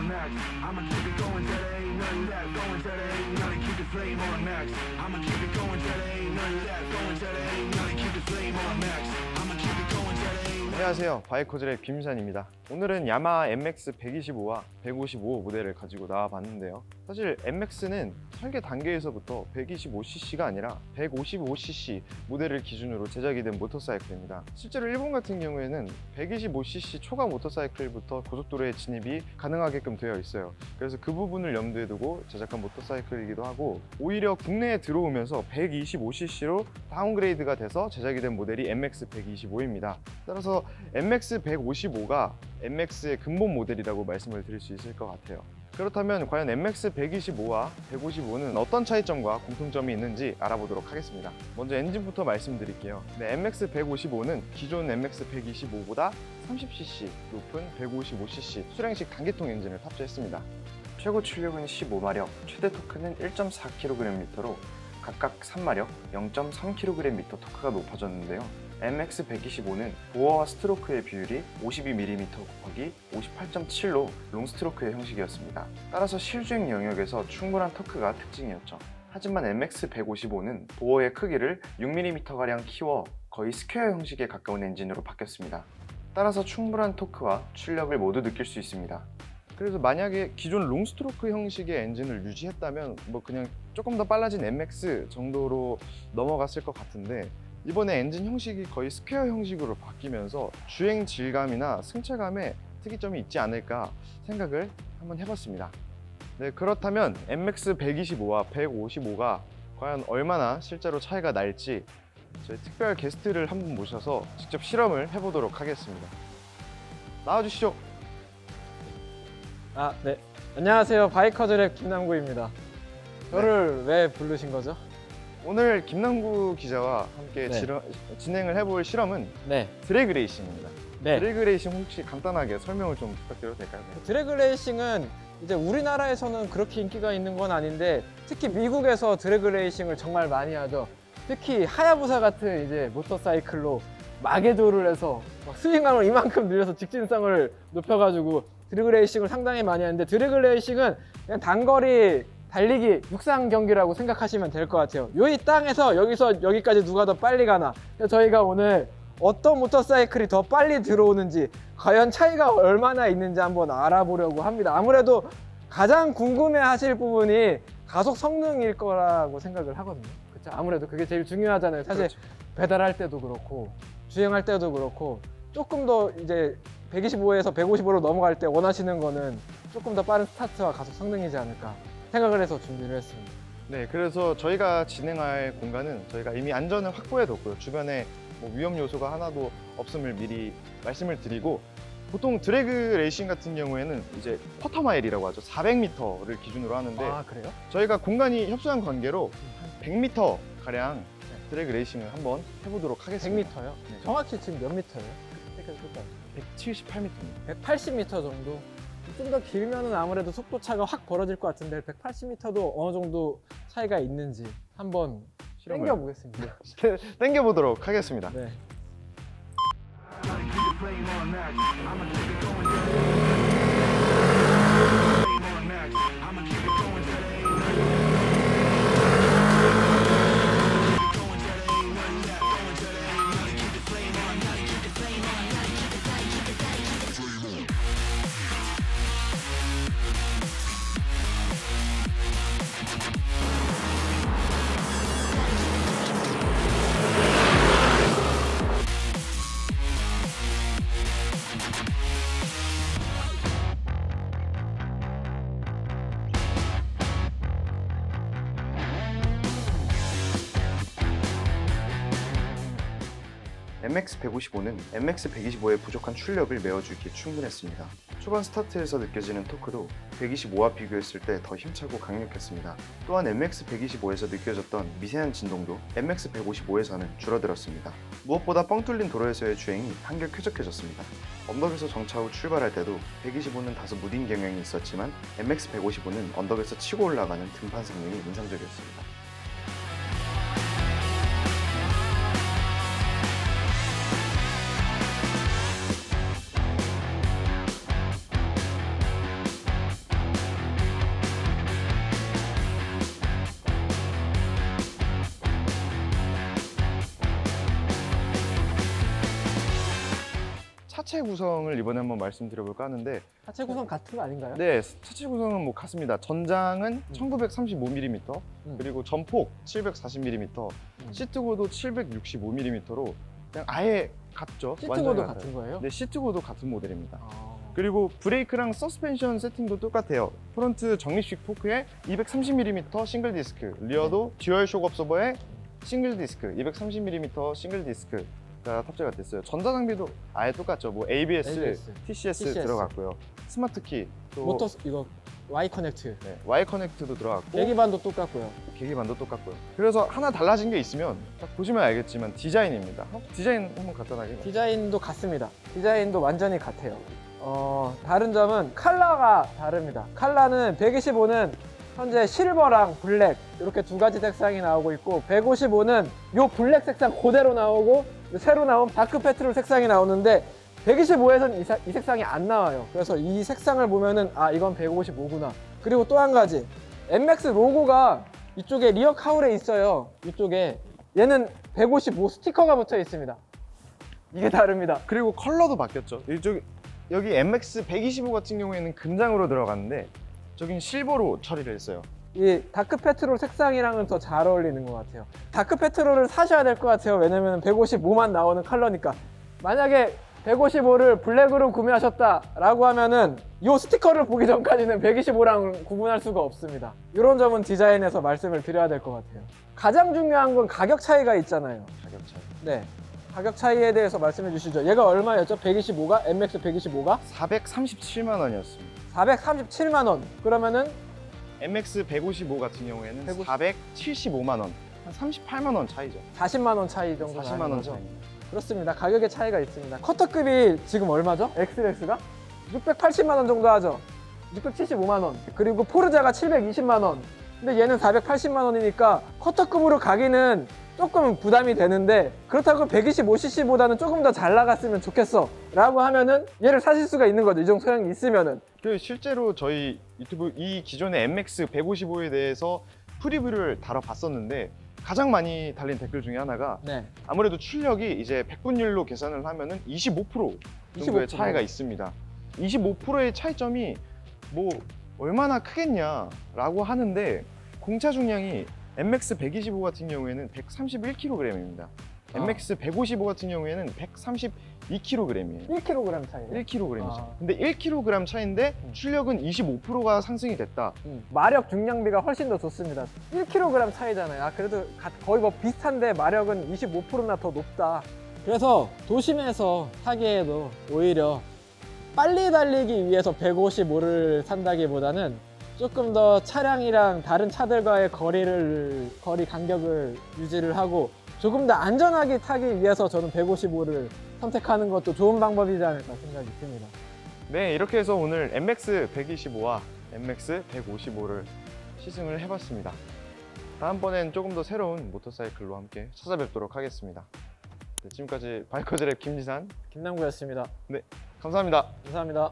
on max. I'ma keep it going till there ain't none left. Going till there ain't none. Keep the flame on max. I'ma keep it going till there ain't none left. Going till there ain't none. Keep the flame on max. I'ma keep it going till there ain't. 안녕하세요, 바이커즈의 김산입니다. 오늘은 야마하 MX 125와 155 모델을 가지고 나와봤는데요. 사실 MX는 설계 단계에서부터 125cc가 아니라 155cc 모델을 기준으로 제작이 된 모터사이클입니다. 실제로 일본 같은 경우에는 125cc 초과 모터사이클부터 고속도로에 진입이 가능하게끔 되어 있어요. 그래서 그 부분을 염두에 두고 제작한 모터사이클이기도 하고, 오히려 국내에 들어오면서 125cc로 다운그레이드가 돼서 제작이 된 모델이 MX 125입니다. 따라서 MX 155가 MX의 근본 모델이라고 말씀을 드릴 수 있을 것 같아요. 그렇다면 과연 MX 125와 155는 어떤 차이점과 공통점이 있는지 알아보도록 하겠습니다. 먼저 엔진부터 말씀드릴게요. MX 155는 기존 MX 125보다 30cc 높은 155cc 수랭식 단기통 엔진을 탑재했습니다. 최고 출력은 15마력, 최대 토크는 1.4kgm로 각각 3마력, 0.3kgm 토크가 높아졌는데요. MX 125는 보어와 스트로크의 비율이 52mm 곱하기 58.7로 롱스트로크의 형식이었습니다. 따라서 실주행 영역에서 충분한 토크가 특징이었죠. 하지만 MX 155는 보어의 크기를 6mm가량 키워 거의 스퀘어 형식에 가까운 엔진으로 바뀌었습니다. 따라서 충분한 토크와 출력을 모두 느낄 수 있습니다. 그래서 만약에 기존 롱스트로크 형식의 엔진을 유지했다면 그냥 조금 더 빨라진 MX 정도로 넘어갔을 것 같은데, 이번에 엔진 형식이 거의 스퀘어 형식으로 바뀌면서 주행 질감이나 승차감에 특이점이 있지 않을까 생각을 한번 해봤습니다. 그렇다면 MX 125와 155가 과연 얼마나 실제로 차이가 날지 저희 특별 게스트를 한 분 모셔서 직접 실험을 해보도록 하겠습니다. 나와주시죠. 네. 안녕하세요. 바이커즈랩 김남구입니다. 저를 왜 부르신 거죠? 오늘 김남구 기자와 함께 진행을 해볼 실험은 드래그 레이싱입니다. 드래그 레이싱 혹시 간단하게 설명을 좀 부탁드려도 될까요? 드래그 레이싱은 이제 우리나라에서는 그렇게 인기가 있는 건 아닌데, 특히 미국에서 드래그 레이싱을 정말 많이 하죠. 특히 하야부사 같은 이제 모터사이클로 마개도를 해서 막 스윙감을 이만큼 늘려서 직진성을 높여가지고 드래그 레이싱을 상당히 많이 하는데, 드래그 레이싱은 그냥 단거리 달리기 육상 경기라고 생각하시면 될 것 같아요. 이 땅에서 여기서 여기까지 누가 더 빨리 가나. 저희가 오늘 어떤 모터사이클이 더 빨리 들어오는지, 과연 차이가 얼마나 있는지 한번 알아보려고 합니다. 아무래도 가장 궁금해 하실 부분이 가속 성능일 거라고 생각을 하거든요. 그렇죠? 아무래도 그게 제일 중요하잖아요. 사실 배달할 때도 그렇고 주행할 때도 그렇고, 조금 더 이제 125에서 155로 넘어갈 때 원하시는 거는 조금 더 빠른 스타트와 가속 성능이지 않을까 생각을 해서 준비를 했습니다. 그래서 저희가 진행할 공간은 저희가 이미 안전을 확보해 뒀고요. 주변에 위험 요소가 하나도 없음을 미리 말씀을 드리고, 보통 드래그 레이싱 같은 경우에는 이제 쿼터마일이라고 하죠. 400m를 기준으로 하는데, 그래요? 저희가 공간이 협소한 관계로 한 100m 가량 드래그 레이싱을 한번 해보도록 하겠습니다. 100m요? 정확히 지금 몇 미터예요? 178m입니다. 180m 정도? 좀 더 길면은 아무래도 속도 차가 확 벌어질 것 같은데, 180m도 어느 정도 차이가 있는지 한번 당겨 보겠습니다. 당겨 보도록 하겠습니다. MX 155는 MX 125의 부족한 출력을 메워주기에 충분했습니다. 초반 스타트에서 느껴지는 토크도 125와 비교했을 때 더 힘차고 강력했습니다. 또한 MX 125에서 느껴졌던 미세한 진동도 MX 155에서는 줄어들었습니다. 무엇보다 뻥 뚫린 도로에서의 주행이 한결 쾌적해졌습니다. 언덕에서 정차 후 출발할 때도 125는 다소 무딘 경향이 있었지만 MX 155는 언덕에서 치고 올라가는 등판 성능이 인상적이었습니다. 차체 구성을 이번에 한번 말씀드려볼까 하는데, 하체 구성 같은 거 아닌가요? 네, 차체 구성은 뭐 같습니다. 전장은 1935mm, 그리고 전폭 740mm, 시트고도 765mm로 그냥 아예 같죠. 시트고도 완전히 같은 같아요. 거예요? 네, 시트고도 같은 모델입니다. 아. 그리고 브레이크랑 서스펜션 세팅도 똑같아요. 프론트 적립식 포크에 230mm 싱글 디스크, 리어도 듀얼 쇼크 업서버에 싱글 디스크, 230mm 싱글 디스크가 탑재가 됐어요. 전자장비도 아예 똑같죠. 뭐 ABS, TCS 들어갔고요. 스마트 키, 또 모터 이거 Y 커넥트, 네, Y 커넥트도 들어갔고, 계기반도 똑같고요. 계기반도 똑같고요. 그래서 하나 달라진 게 있으면 딱 보시면 알겠지만 디자인입니다. 디자인 한번 간단하게. 디자인도 같습니다. 디자인도 완전히 같아요. 다른 점은 컬러가 다릅니다. 컬러는 125는 현재 실버랑 블랙 이렇게 두 가지 색상이 나오고 있고, 155는 요 블랙 색상 그대로 나오고 새로 나온 다크 페트롤 색상이 나오는데 125에서는 이 색상이 안 나와요. 그래서 이 색상을 보면은 아, 이건 155구나. 그리고 또 한 가지, MX 로고가 이쪽에 리어 카울에 있어요. 이쪽에 얘는 155 스티커가 붙어 있습니다. 이게 다릅니다. 그리고 컬러도 바뀌었죠. 여기 MX 125 같은 경우에는 금장으로 들어갔는데 저긴 실버로 처리를 했어요. 이 다크 페트롤 색상이랑은 더 잘 어울리는 것 같아요. 다크 페트롤을 사셔야 될 것 같아요. 왜냐면 155만 나오는 컬러니까. 만약에 155를 블랙으로 구매하셨다라고 하면은 이 스티커를 보기 전까지는 125랑 구분할 수가 없습니다. 이런 점은 디자인에서 말씀을 드려야 될 것 같아요. 가장 중요한 건 가격 차이가 있잖아요. 가격 차이. 네, 가격 차이에 대해서 말씀해 주시죠. 얘가 얼마였죠? 125가? MX 125가? 437만 원이었습니다. 437만 원. 그러면은 MX 155 같은 경우에는 475만 원. 한 38만 원 차이죠. 40만 원 차이 정도 40만 나는 원 거죠. 차이입니다. 그렇습니다. 가격의 차이가 있습니다. 커터급이 지금 얼마죠? XX가? 680만 원 정도 하죠. 675만 원. 그리고 포르자가 720만 원. 근데 얘는 480만 원이니까 커터급으로 가기는 조금 부담이 되는데, 그렇다고 125cc보다는 조금 더 잘 나갔으면 좋겠어 라고 하면은 얘를 사실 수가 있는 거죠. 이 정도 소양이 있으면은. 실제로 저희 유튜브 이 기존의 MX 155에 대해서 프리뷰를 다뤄봤었는데, 가장 많이 달린 댓글 중에 하나가 네. 아무래도 출력이 이제 100분율로 계산을 하면은 25% 정도의 25%. 차이가 있습니다. 25%의 차이점이 뭐 얼마나 크겠냐라고 하는데, 공차 중량이 MX 125 같은 경우에는 131kg입니다. MX 155 같은 경우에는 132kg이에요. 1kg 차이. 1kg이죠. 근데 1kg 차이인데 출력은 25%가 상승이 됐다. 마력 중량비가 훨씬 더 좋습니다. 1kg 차이잖아요. 그래도 거의 뭐 비슷한데 마력은 25%나 더 높다. 그래서 도심에서 타기에도 오히려 빨리 달리기 위해서 155를 산다기보다는 조금 더 차량이랑 다른 차들과의 거리 간격을 유지를 하고 조금 더 안전하게 타기 위해서 저는 155를 선택하는 것도 좋은 방법이지 않을까 생각이 듭니다. 네, 이렇게 해서 오늘 MX 125와 MX 155를 시승을 해봤습니다. 다음번엔 조금 더 새로운 모터사이클로 함께 찾아뵙도록 하겠습니다. 네, 지금까지 바이커즈랩 김지산, 김남구였습니다. 네, 감사합니다. 감사합니다.